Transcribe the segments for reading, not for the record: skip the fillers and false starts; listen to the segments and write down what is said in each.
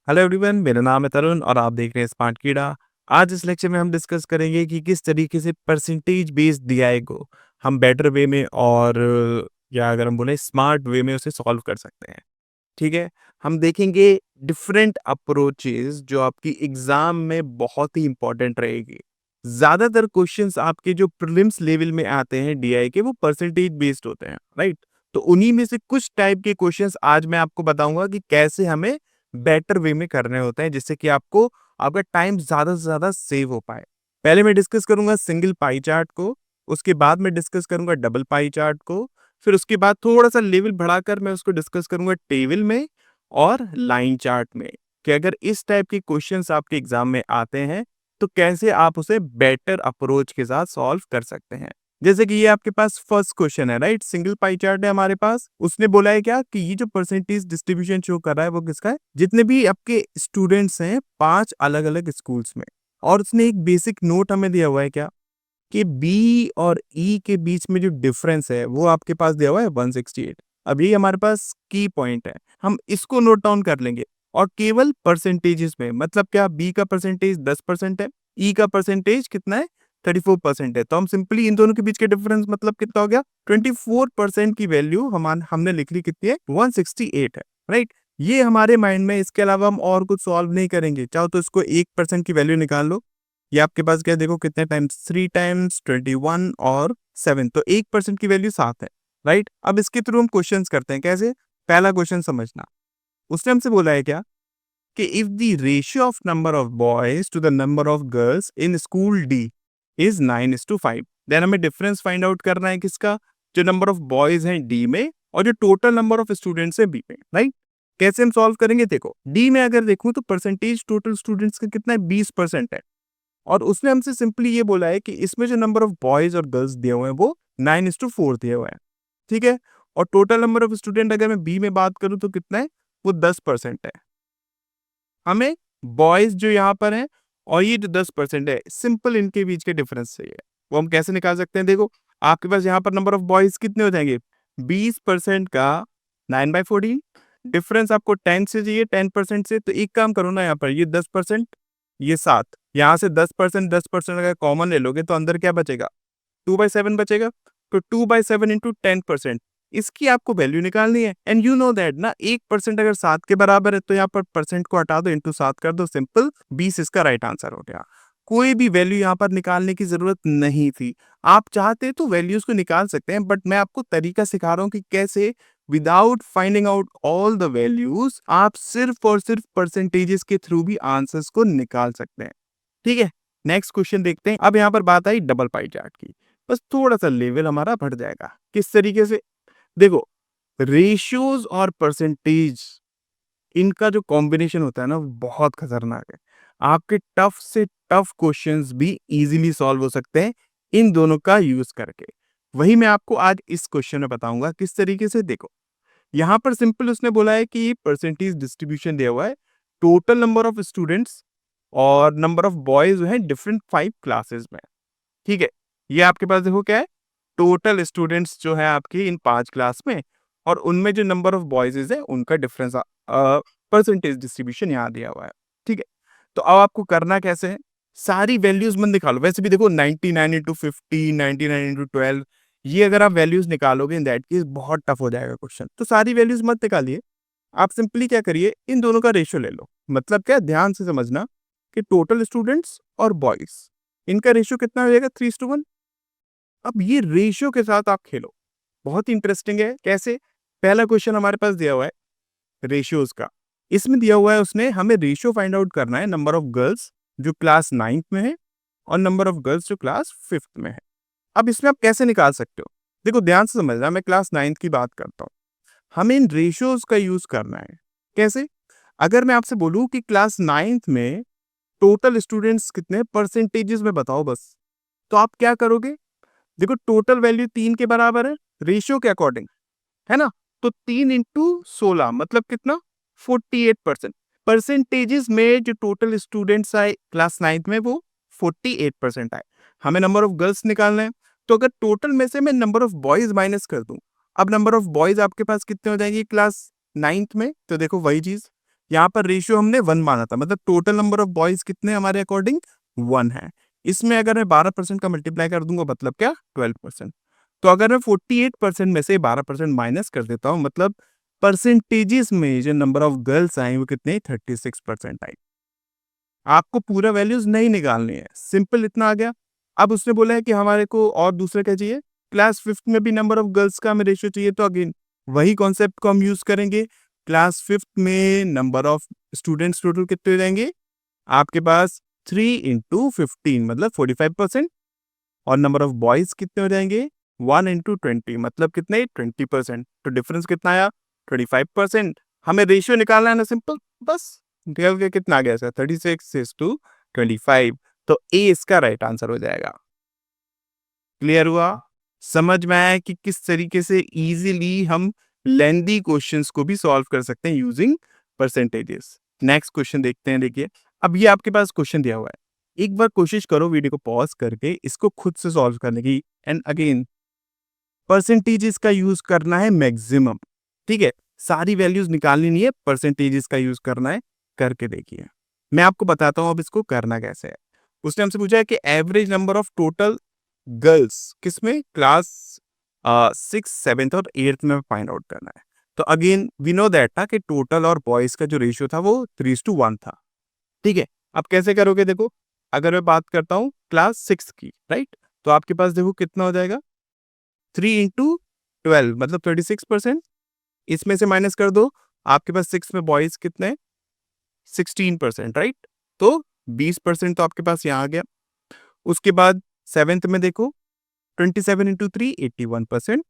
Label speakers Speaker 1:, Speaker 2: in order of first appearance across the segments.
Speaker 1: Hello everyone, मेरा नाम है तरुण और आप देख रहे हैं स्मार्ट कीड़ा। आज इस लेक्चर में हम डिस्कस करेंगे कि किस तरीके से परसेंटेज बेस्ड डीआई को हम बेटर वे में और या अगर हम बोले स्मार्ट वे में उसे सॉल्व कर सकते हैं। ठीक है, हम देखेंगे डिफरेंट अप्रोचेस जो आपकी एग्जाम में बहुत ही इंपॉर्टेंट रहेगी। ज्यादातर क्वेश्चंस आपके जो प्रीलिम्स लेवल में आते हैं डीआई के, वो परसेंटेज बेस्ड होते हैं, राइट। तो उन्हीं में से कुछ टाइप के क्वेश्चंस आज मैं आपको बताऊंगा कि कैसे हमें बेटर वे में करने होते हैं, जिससे कि आपको आपका टाइम ज्यादा से ज्यादा सेव हो पाए। पहले मैं डिस्कस करूंगा सिंगल पाई चार्ट को, उसके बाद मैं डिस्कस करूंगा डबल पाई चार्ट को, फिर उसके बाद थोड़ा-सा लेवल बढ़ाकर मैं उसको डिस्कस करूँगा टेबल में और लाइन चार्ट में, कि अगर इस टाइप के क्वेश्चंस आपके एग्जाम में आते हैं, तो कैसे आप उसे बेटर अप्रोच के साथ सॉल्व कर सकते हैं। जैसे कि ये आपके पास फर्स्ट क्वेश्चन है, राइट? सिंगल पाई चार्ट है हमारे पास। उसने बोला है क्या कि ये जो परसेंटेज डिस्ट्रीब्यूशन शो कर रहा है वो किसका है? जितने भी आपके स्टूडेंट्स हैं 5 अलग-अलग स्कूल्स में। और उसने एक बेसिक नोट हमें दिया हुआ है क्या? कि बी और ई के बीच में जो डिफरेंस है वो आपके पास दिया हुआ है 168। अब ये हमारे पास की पॉइंट है, हम इसको नोट डाउन कर लेंगे। और केवल परसेंटेजेस में, मतलब क्या, बी का परसेंटेज 10% है, ई का परसेंटेज कितना है 34% है। तो हम सिंपली इन दोनों के बीच के डिफरेंस मतलब कितना हो गया 24% की वैल्यू हमने लिख ली, कितनी है 168 है, राइट। ये हमारे माइंड में, इसके अलावा हम और कुछ सॉल्व नहीं करेंगे। चाहो तो इसको 1% की वैल्यू निकाल लो। ये आपके पास क्या है, देखो कितने टाइम्स, 3 टाइम्स 21 और 7, तो 1% की वैल्यू 7 है, राइट। अब इसके थ्रू हम क्वेश्चंस करते हैं। कैसे? पहला क्वेश्चन समझना। उसने हमसे बोला है क्या कि if the ratio of number of boys to the number of girls in school D is 9:5, then हमें डिफरेंस फाइंड आउट करना है किसका, जो नंबर ऑफ बॉयज हैं डी में और जो टोटल नंबर ऑफ स्टूडेंट्स है बी में, राइट। कैसे हम सॉल्व करेंगे? देखो, डी में अगर देखूं तो परसेंटेज टोटल स्टूडेंट्स का कितना है, 20% है। और उसने हमसे सिंपली ये बोला है कि इसमें जो नंबर ऑफ बॉयज और गर्ल्स दिए हुए हैं वो 9:4 दिए हुए हैं, ठीक है। और टोटल नंबर ऑफ स्टूडेंट अगर मैं बी में बात करूं तो कितना है, वो 10% है। हमें बॉयज जो यहाँ पर हैं और ये जो 10% है, सिंपल इनके बीच के डिफरेंस चाहिए। वो हम कैसे निकाल सकते हैं? देखो, आपके पास यहाँ पर नंबर ऑफ बॉयज कितने हो जाएंगे, 20% का 9/14, डिफरेंस आपको 10 से चाहिए, 10% से। तो एक काम करो ना, यहाँ पर ये 10%, ये 7, यहाँ से 10%, 10% अगर कॉमन ले लोगे तो अंदर क्या बचेगा, 2/7 बचेगा। तो 2/7 इंटू 10%, इसकी आपको वैल्यू निकालनी है। एंड यू नो दैट ना, 1% अगर 7 के बराबर है तो यहाँ पर परसेंट को हटा दो, इंटू 7 कर दो, सिंपल 20 इसका राइट आंसर हो गया। कोई भी वैल्यू यहाँ पर निकालने की जरूरत नहीं थी। आप चाहते तो वैल्यूज को निकाल सकते हैं, बट मैं आपको तरीका सिखा रहा हूँ कि कैसे without finding out all the values आप सिर्फ और सिर्फ परसेंटेजेस के थ्रू भी आंसर्स को निकाल सकते हैं। ठीक है, नेक्स्ट क्वेश्चन देखते हैं। अब यहाँ पर बात आई डबल पाई चार्ट की, बस थोड़ा सा लेवल हमारा बढ़ जाएगा। किस तरीके से? देखो, रेशियोज और परसेंटेज, इनका जो कॉम्बिनेशन होता है ना, वो बहुत खतरनाक है। आपके टफ से टफ क्वेश्चंस भी इजीली सॉल्व हो सकते हैं इन दोनों का यूज करके। वही मैं आपको आज इस क्वेश्चन में बताऊंगा किस तरीके से। देखो, यहाँ पर सिंपल उसने बोला है कि परसेंटेज डिस्ट्रीब्यूशन दिया हुआ है, टोटल नंबर ऑफ स्टूडेंट्स और नंबर ऑफ बॉयज जो है डिफरेंट 5 क्लासेस में, ठीक है। ये आपके पास देखो क्या है, टोटल स्टूडेंट्स जो है आपकी इन 5 क्लास में, और उनमें जो नंबर ऑफ बॉयज है उनका डिफरेंस परसेंटेज डिस्ट्रीब्यूशन यहाँ दिया हुआ है, ठीक है। तो अब आपको करना कैसे है, सारी वैल्यूज मत निकालो। वैसे भी देखो 99 इंटू 50, 99 इंटू 12, ये अगर आप वैल्यूज निकालोगे इन दैट केस बहुत टफ हो जाएगा क्वेश्चन। तो सारी वैल्यूज मत निकालिए, आप सिंपली क्या करिए, इन दोनों का रेशियो ले लो। मतलब क्या, ध्यान से समझना कि टोटल स्टूडेंट्स और बॉयज, इनका रेशियो कितना हो जाएगा, 3:1। अब ये रेशियो के साथ आप खेलो, बहुत इंटरेस्टिंग है। कैसे? पहला क्वेश्चन हमारे पास दिया हुआ है रेशियोज का। इसमें दिया हुआ है, उसने हमें रेशियो फाइंड आउट करना है नंबर ऑफ गर्ल्स जो क्लास 9th में है और नंबर ऑफ गर्ल्स जो क्लास 5th में है। अब इसमें आप कैसे निकाल सकते हो? देखो, ध्यान से समझना, मैं क्लास 9th की बात करता हूँ। हमें इन रेशियोज का यूज करना है। कैसे? अगर मैं आपसे बोलूं कि क्लास 9th में टोटल स्टूडेंट्स कितने, परसेंटेजेस में बताओ बस, तो आप क्या करोगे? देखो, टोटल वैल्यू 3 के बराबर है रेशियो के अकॉर्डिंग, है ना। तो 3 इंटू 16 मतलब कितना, 48%। परसेंटेजेस में जो टोटल स्टूडेंट्स आए क्लास 9th में वो 48% आए। हमें नंबर ऑफ गर्ल्स निकालना है, तो अगर टोटल में से मैं नंबर ऑफ बॉयज माइनस कर दूं, अब नंबर ऑफ बॉयज आपके पास कितने हो जाएंगे क्लास 9th में, तो देखो वही चीज, यहाँ पर रेशियो हमने 1 माना था, मतलब टोटल नंबर ऑफ बॉयज कितने हमारे अकॉर्डिंग 1 है। इसमें अगर मैं 12% का मल्टीप्लाई कर दूंगा मतलब क्या 12%। तो अगर मैं 48% में से 12% माइनस कर देता हूँ, मतलब परसेंटेजेस में जो नंबर ऑफ गर्ल्स आई वो कितने 36% आई। आपको पूरा वैल्यूज नहीं निकालनी है, सिंपल इतना आ गया। अब उसने बोला है कि हमारे को और दूसरा क्या चाहिए, क्लास 5th में भी नंबर ऑफ गर्ल्स का हमें रेशियो चाहिए। तो अगेन वही कॉन्सेप्ट को हम यूज करेंगे। क्लास 5th में नंबर ऑफ स्टूडेंट्स टोटल कितने हो जाएंगे आपके पास 3 इंटू 15 मतलब 45%। और नंबर ऑफ बॉयज कितने हो जाएंगे 1 इंटू 20 मतलब कितने 20%। तो डिफरेंस कितना आया 25%। हमें रेशियो निकालना है ना, सिंपल बस निकल के कितना आ गया सर 36:25। तो ए इसका राइट आंसर हो जाएगा। क्लियर हुआ, समझ में आया कि किस तरीके से इजीली हम लेंदी क्वेश्चंस को भी सॉल्व कर सकते हैं यूजिंग परसेंटेजेस। नेक्स्ट क्वेश्चन देखते हैं। देखिए अब ये आपके पास क्वेश्चन दिया हुआ है, एक बार कोशिश करो वीडियो को पॉज करके इसको खुद से सॉल्व करने की। एंड अगेन परसेंटेजेस का यूज करना है मैक्सिमम, ठीक है, सारी वैल्यूज निकालनी नहीं है, परसेंटेजेस का यूज करना है। करके देखिए, मैं आपको बताता हूं अब इसको करना कैसे है। उसने हमसे पूछा है कि average number of total girls किसमें क्लास 6, 7th और 8th में फाइंड आउट करना है। तो अगेन वी नो दैट था कि टोटल और बॉयज का जो रेशियो था वो 3:1 था, ठीक है। अब कैसे करोगे, देखो अगर मैं बात करता हूँ क्लास 6 की, राइट, तो आपके पास देखो कितना हो जाएगा 3 इंटू 12 मतलब 36%। इसमें से माइनस कर दो, आपके पास 6 में बॉयज कितने 16%, राइट। तो 20% तो आपके पास यहाँ आ गया। उसके बाद 7th में देखो 27 इंटू 3 81%।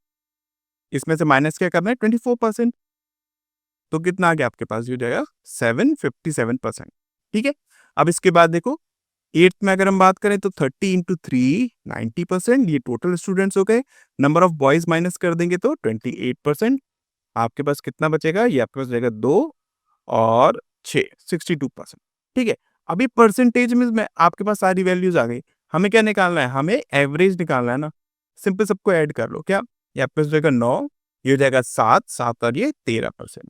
Speaker 1: इसमें से माइनस क्या करना है 24%। तो कितना आ गया आपके पास, ये हो जाएगा 757%, ठीक है। अब इसके बाद देखो 8th में अगर हम बात करें तो 30 इंटू 3 90%। ये टोटल स्टूडेंट्स हो गए। नंबर ऑफ बॉयज माइनस कर देंगे तो 28%। आपके पास कितना बचेगा, ये आपके पास रहेगा 2 और 6 62%, ठीक है। अभी परसेंटेज में आपके पास सारी वैल्यूज आ गई। हमें क्या निकालना है, हमें एवरेज निकालना है ना। सिंपल सबको ऐड कर लो, क्या ये आपके पास जाएगा 9, ये हो जाएगा 7 और ये 13%,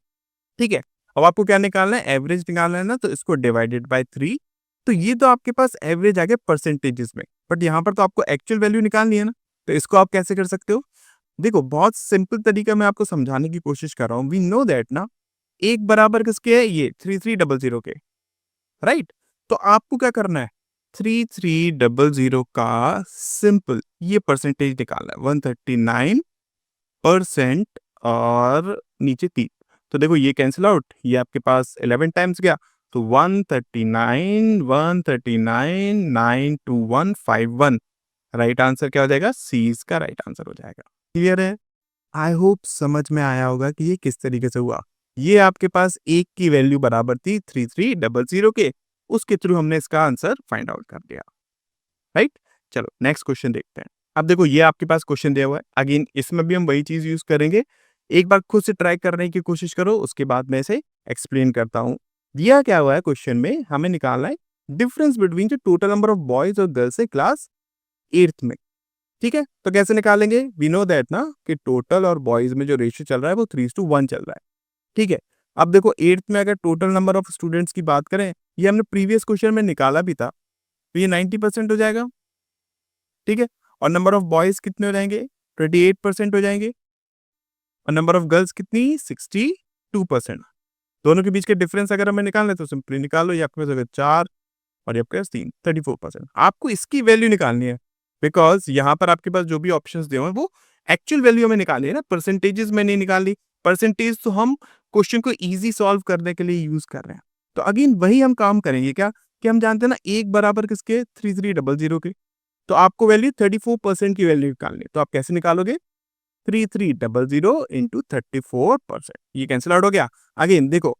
Speaker 1: ठीक है। अब आपको क्या निकालना है, एवरेज निकालना है ना, तो इसको डिवाइडेड बाय 3। तो ये तो आपके पास एवरेज आ गया परसेंटेजेस में, बट यहाँ पर तो आपको एक्चुअल वैल्यू निकालनी है ना। तो इसको आप कैसे कर सकते हो, देखो बहुत सिंपल तरीका मैं आपको समझाने की कोशिश कर रहा हूँ। वी नो दैट ना, एक बराबर किसके है, ये 3300 के, राइट। तो आपको क्या करना है 3300 का सिंपल ये परसेंटेज निकालना है 139% और नीचे 3। तो देखो ये कैंसिल आउट, ये आपके पास 11 टाइम्स गया। तो 139 139 92151, राइट आंसर क्या हो जाएगा, सी इसका राइट आंसर हो जाएगा। क्लियर है, आई होप समझ में आया होगा कि ये किस तरीके से हुआ। ये आपके पास एक की वैल्यू बराबर थी 3300 के, उसके थ्रू हमने इसका आंसर फाइंड आउट कर दिया, राइट। चलो नेक्स्ट क्वेश्चन देखते हैं। अब देखो ये आपके पास क्वेश्चन दिया हुआ है, अगेन इसमें भी हम वही चीज यूज करेंगे। एक बार खुद से ट्राई करने की कोशिश करो, उसके बाद मैं इसे एक्सप्लेन करता हूँ। दिया क्या हुआ है क्वेश्चन में, हमें निकालना है difference between the total number of boys और गर्ल्स है क्लास 8th में, ठीक है। तो कैसे निकालेंगे, वी नो दैट ना कि टोटल और बॉयज में जो रेशियो चल रहा है वो 3:1 चल रहा है, ठीक है। अब देखो 8th में अगर टोटल नंबर ऑफ स्टूडेंट्स की बात करें, ये हमने प्रीवियस क्वेश्चन में निकाला भी था, तो ये 90% हो जाएगा, ठीक है। और नंबर ऑफ बॉयज कितने हो जाएंगे 28% हो जाएंगे। और नंबर ऑफ गर्ल्स कितनी 62%। दोनों के बीच के डिफरेंस अगर हमें निकालना है तो सिंपली निकाल लो, ये आपके पास होगा 4 और ये आपके पास 3 34%। आपको इसकी वैल्यू निकालनी है, बिकॉज यहाँ पर आपके पास जो भी ऑप्शंस दिए हुए हैं वो एक्चुअल वैल्यू हमें निकालनी है ना, परसेंटेजेस में नहीं निकाली। परसेंटेज तो हम क्वेश्चन को इजी सॉल्व करने के लिए यूज कर रहे हैं। तो अगेन वही हम काम करेंगे, क्या कि हम जानते हैं ना एक बराबर किसके 3300 के। तो आपको वैल्यू 34% की वैल्यू निकालनी है। तो आप कैसे निकालोगे 3300 इंटू 34%, ये कैंसिल आउट हो गया। अगेन देखो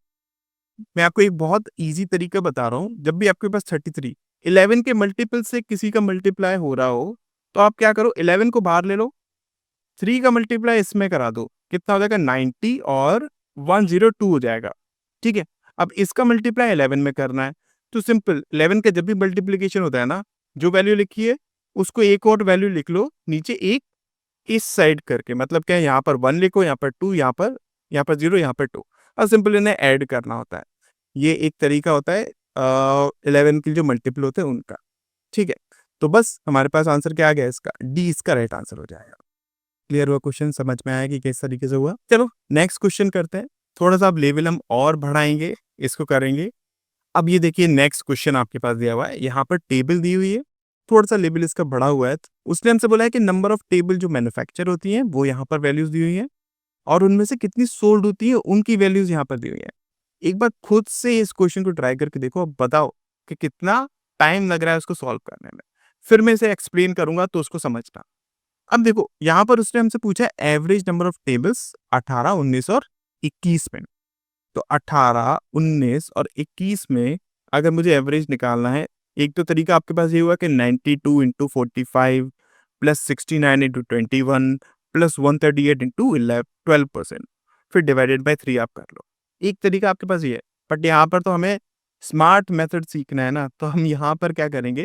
Speaker 1: मैं आपको एक बहुत इजी तरीका बता रहा हूँ। जब भी आपके पास 33 11 के मल्टीपल से किसी का मल्टीप्लाई हो रहा हो, तो आप क्या करो 11 को बाहर ले लो, 3 का मल्टीप्लाई इसमें करा दो, कितना हो जाएगा 90 और 102 हो जाएगा, ठीक है। अब इसका मल्टीप्लाई 11 में करना है, तो सिंपल 11 का जब भी मल्टीप्लीकेशन होता है ना, जो वैल्यू लिखी है उसको एक और वैल्यू लिख लो नीचे एक इस साइड करके, मतलब क्या है यहाँ पर 1 लिखो, यहाँ पर 2, यहाँ पर 0, यहाँ पर 2, और सिंपल इन्हें ऐड करना होता है। ये एक तरीका होता है 11 के जो मल्टीपल होते हैं उनका, ठीक है। तो बस हमारे पास आंसर क्या आ गया इसका, डी इसका राइट आंसर हो जाएगा। क्लियर हुआ क्वेश्चन, समझ में आया कि किस तरीके से हुआ। चलो नेक्स्ट क्वेश्चन करते हैं, थोड़ा-सा अब लेवल हम और बढ़ाएँगे, इसको करेंगे। अब ये देखिए नेक्स्ट क्वेश्चन आपके पास दिया हुआ है, यहाँ पर टेबल दी हुई है, थोड़ा-सा लेवल इसका बढ़ा हुआ है। उसने हमसे बोला है कि नंबर ऑफ टेबल जो मैन्युफैक्चर होती हैं, वो यहाँ पर वैल्यूज़ दी हुई हैं और उनमें से कितनी सोल्ड होती है, उनकी वैल्यूज़ यहाँ पर दी हुई हैं। एक बार खुद से इस क्वेश्चन को ट्राई करके देखो, अब बताओ कि कितना टाइम लग रहा है उसको सॉल्व करने में। फिर मैं इसे एक्सप्लेन करूँगा तो उसको समझना। अब देखो, यहाँ पर उसने हमसे पूछा है एवरेज नंबर ऑफ टेबल्स 18, 19 और 21 में। तो 18, 19 और 21 में अगर मुझे एवरेज निकालना है, एक तो तरीका आपके पास ये हुआ कि 92 into 45 plus 69 into 21 plus 138 into 12%, फिर डिवाइडेड बाय 3 आप कर लो। एक तरीका आपके पास ये है, बट यहाँ पर तो हमें स्मार्ट मेथड सीखना है ना, तो हम यहाँ पर क्या करेंगे,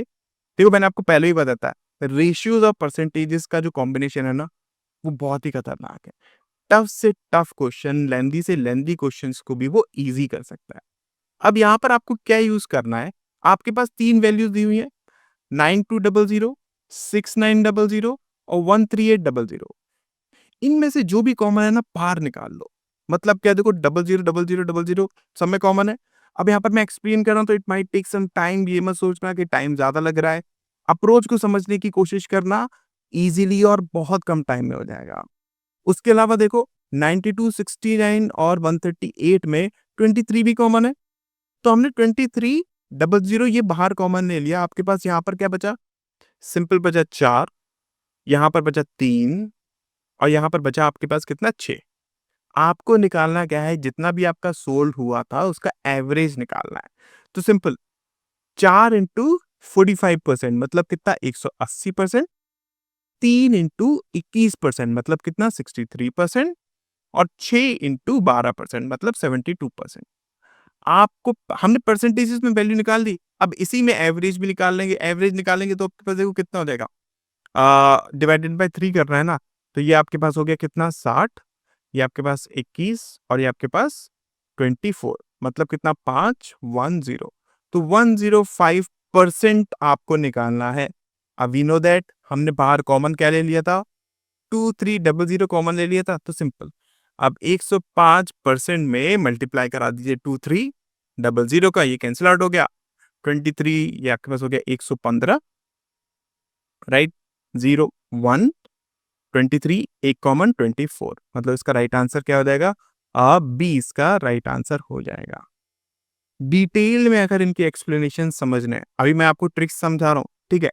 Speaker 1: देखो मैंने आपको पहले ही बताया था, रेशियोज और परसेंटेजेस का जो कॉम्बिनेशन है ना, वो बहुत ही खतरनाक है। टफ से टफ क्वेश्चन, लेंथी से लेंथी क्वेश्चंस को भी वो ईज़ी कर सकता है। अब यहाँ पर आपको क्या यूज़ करना है, आपके पास 3 वैल्यूज़ दी हुई हैं, 9200, 6900 और 13800। इनमें से जो भी कॉमन है ना, बाहर निकाल लो। मतलब क्या, देखो 000000 सब में कॉमन है। अब यहाँ पर मैं एक्सप्लेन कर रहा हूँ तो it might take some time, ये मत सोचना कि टाइम ज़्यादा लग रहा है। अप्रोच को समझने की कोशिश करना, ईज़िली और बहुत कम टाइम में हो जाएगा। उसके अलावा देखो 92, 69 और 138 में 23 भी कॉमन है। तो हमने 2300 ये बाहर कॉमन ले लिया। आपके पास यहाँ पर क्या बचा? सिंपल बचा 4, यहाँ पर बचा 3 और यहाँ पर बचा आपके पास कितना 6। आपको निकालना क्या है, जितना भी आपका सोल्ड हुआ था उसका एवरेज निकालना है। तो सिंपल 4 इंटू 45% मतलब कितना 180%, 3 इंटू 21% मतलब कितना 63% और 6 इंटू 12% मतलब 72%। आपको हमने परसेंटेजेस में वैल्यू निकाल दी, अब इसी में एवरेज भी निकाल लेंगे। एवरेज निकालेंगे तो आपके पास देखो कितना हो जाएगा, डिवाइडेड बाय 3 करना है ना, तो ये आपके पास हो गया कितना 60, ये आपके पास 21 और ये आपके पास 24 मतलब कितना 510। तो 105% आपको निकालना है। अब वी नो दैट हमने बाहर कॉमन क्या ले लिया था, 2300 कॉमन ले लिया था, तो सिंपल अब 105% में मल्टीप्लाई करा दीजिए 2300 का, ये कैंसिल आउट हो गया। 23 ये आपके पास हो गया 115, राइट, 0 1 23 एक कॉमन 24 मतलब इसका राइट आंसर क्या हो जाएगा, अब बी इसका राइट आंसर हो जाएगा। डिटेल में अगर इनकी एक्सप्लेनेशन समझने हैं, अभी मैं आपको ट्रिक्स समझा रहा हूँ, ठीक है,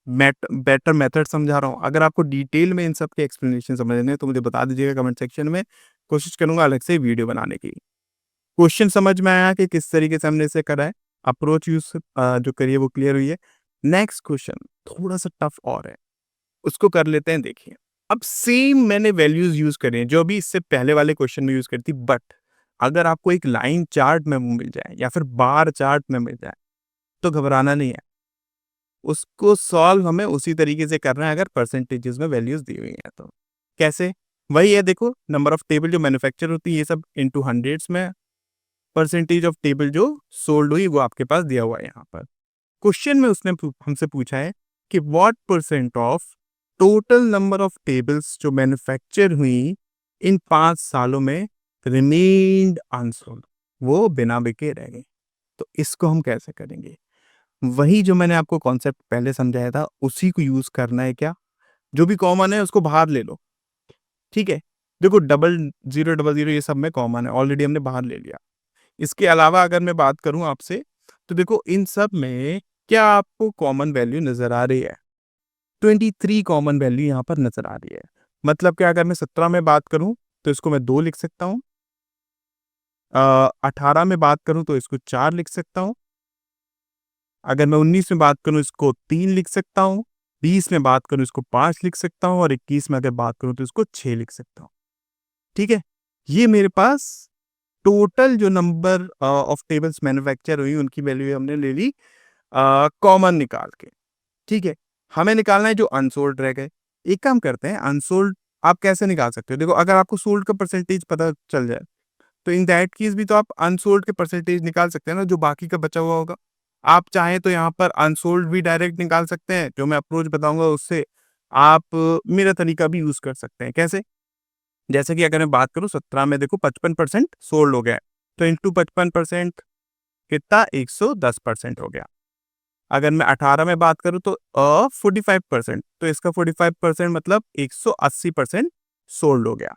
Speaker 1: बेटर मेथड समझा रहा हूँ। अगर आपको डिटेल में इन सब के एक्सप्लेनेशन समझने हैं तो मुझे बता दीजिएगा कमेंट सेक्शन में, कोशिश करूंगा अलग से वीडियो बनाने की। क्वेश्चन समझ में आया कि किस तरीके से हमने इसे करा है, अप्रोच यूज जो करिए वो क्लियर हुई है। नेक्स्ट क्वेश्चन थोड़ा सा टफ और है, उसको कर लेते हैं। देखिए, अब सेम मैंने वैल्यूज यूज करी हैं जो भी इससे पहले वाले क्वेश्चन में यूज करी थी, बट अगर आपको एक लाइन चार्ट में वो मिल जाए या फिर बार चार्ट में मिल जाए तो घबराना नहीं है, उसको सॉल्व हमें उसी तरीके से करना है अगर परसेंटेजेस में वैल्यूज दी हुई हैं तो। कैसे? वही है, देखो नंबर ऑफ टेबल जो मैन्युफैक्चर होती है ये सब इनटू हंड्रेड्स में, परसेंटेज ऑफ टेबल जो सोल्ड हुई वो आपके पास दिया हुआ है यहाँ पर। क्वेश्चन में उसने हमसे पूछा है कि what percent of total number of tables जो मैन्युफैक्चर हुई इन 5 सालों में रिमेन्ड अनसोल्ड, वो बिना बिके रह गई। तो इसको हम कैसे करेंगे? वही जो मैंने आपको कॉन्सेप्ट पहले समझाया था उसी को यूज करना है। क्या, जो भी कॉमन है उसको बाहर ले लो, ठीक है। देखो 0000 ये सब में कॉमन है, ऑलरेडी हमने बाहर ले लिया। इसके अलावा अगर मैं बात करूं आपसे, तो देखो इन सब में क्या आपको कॉमन वैल्यू नजर आ रही है? 23 कॉमन वैल्यू यहाँ पर नजर आ रही है। मतलब क्या, अगर मैं 17 में बात करूं तो इसको मैं 2 लिख सकता हूँ, 18 में बात करूं तो इसको 4 लिख सकता हूँ, अगर मैं 19 में बात करूं इसको 3 लिख सकता हूँ, 20 में बात करूं इसको 5 लिख सकता हूँ और 21 में अगर बात करूं तो इसको 6 लिख सकता हूँ, ठीक है। ये मेरे पास टोटल जो नंबर ऑफ टेबल्स मैन्युफैक्चर हुई उनकी वैल्यू हमने ले ली कॉमन निकाल के, ठीक है। हमें निकालना है जो अनसोल्ड रह गए। एक काम करते हैं, अनसोल्ड आप कैसे निकाल सकते हो? देखो, अगर आपको सोल्ड का परसेंटेज पता चल जाए तो इन दैट केस भी तो आप अनसोल्ड के परसेंटेज निकाल सकते हैं ना, जो बाकी का बचा हुआ होगा। आप चाहें तो यहाँ पर अनसोल्ड भी डायरेक्ट निकाल सकते हैं, जो मैं अप्रोच बताऊँगा उससे आप मेरा तरीका भी यूज़ कर सकते हैं। कैसे? जैसे कि अगर मैं बात करूँ 17 में देखो 55% सोल्ड हो गया है, तो इंटू 55% कितना 110% हो गया। अगर मैं 18 में बात करूँ तो 45% तो इसका 45% मतलब 180% सोल्ड हो गया।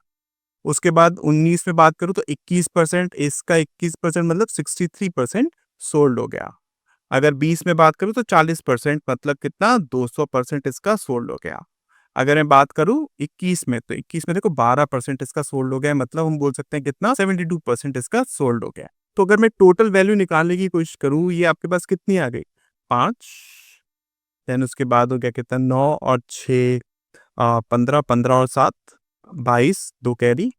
Speaker 1: उसके बाद 19 में बात करूँ तो 21% इसका 21% मतलब 63% सोल्ड हो गया। अगर 20 में बात करूँ तो 40% मतलब कितना 200% इसका सोल्ड हो गया। अगर मैं बात करूँ 21 में तो 21 में देखो 12% इसका सोल्ड हो गया है, मतलब हम बोल सकते हैं कितना 72% इसका सोल्ड हो गया है। तो अगर मैं टोटल वैल्यू निकालने की कोशिश करूँ, ये आपके पास कितनी आ गई 5, देन उसके बाद हो गया कितना 9 और 6 15, 15 और 7 22, 2 कैरी,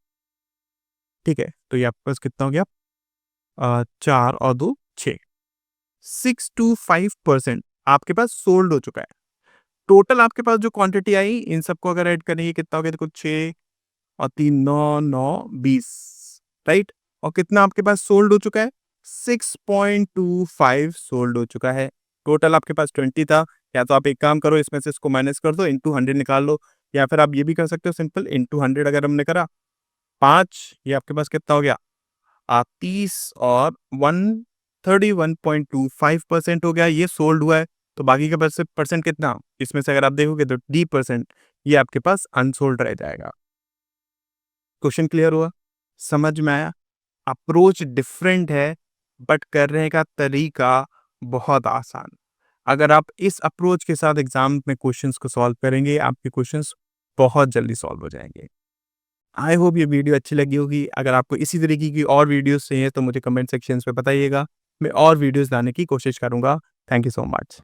Speaker 1: ठीक है? तो ये आपके पास कितना हो गया 4 और 2 6 6 टू 5% आपके पास सोल्ड हो चुका है। टोटल आपके पास जो क्वांटिटी आई इन सबको अगर ऐड करेंगे कितना हो गया देखो 6 और 3 9 9 20, राइट? और कितना आपके पास सोल्ड हो चुका है 6.25 सोल्ड हो चुका है। टोटल आपके पास 20 था, या तो आप एक काम करो इसमें से इसको माइनस कर दो, इंटू 100 निकाल लो, या फिर आप ये भी कर सकते हो सिंपल इंटू 100 अगर हमने करा 5, ये आपके पास कितना हो गया 30 और 131.25% हो गया, ये सोल्ड हुआ है। तो बाकी का परसेंट कितना, इसमें से अगर आप देखोगे तो D% ये आपके पास अनसोल्ड रह जाएगा। क्वेश्चन क्लियर हुआ? समझ में आया? अप्रोच डिफरेंट है, बट करने का तरीका बहुत आसान। अगर आप इस अप्रोच के साथ एग्जाम में क्वेश्चंस को सॉल्व करेंगे, आपके क्वेश्चंस बहुत जल्दी सॉल्व हो जाएंगे। आई होप ये वीडियो अच्छी लगी होगी। अगर आपको इसी तरीके की और वीडियोस चाहिए तो मुझे कमेंट सेक्शंस में बताइएगा। मैं और वीडियोस लाने की कोशिश करूँगा। Thank you so much.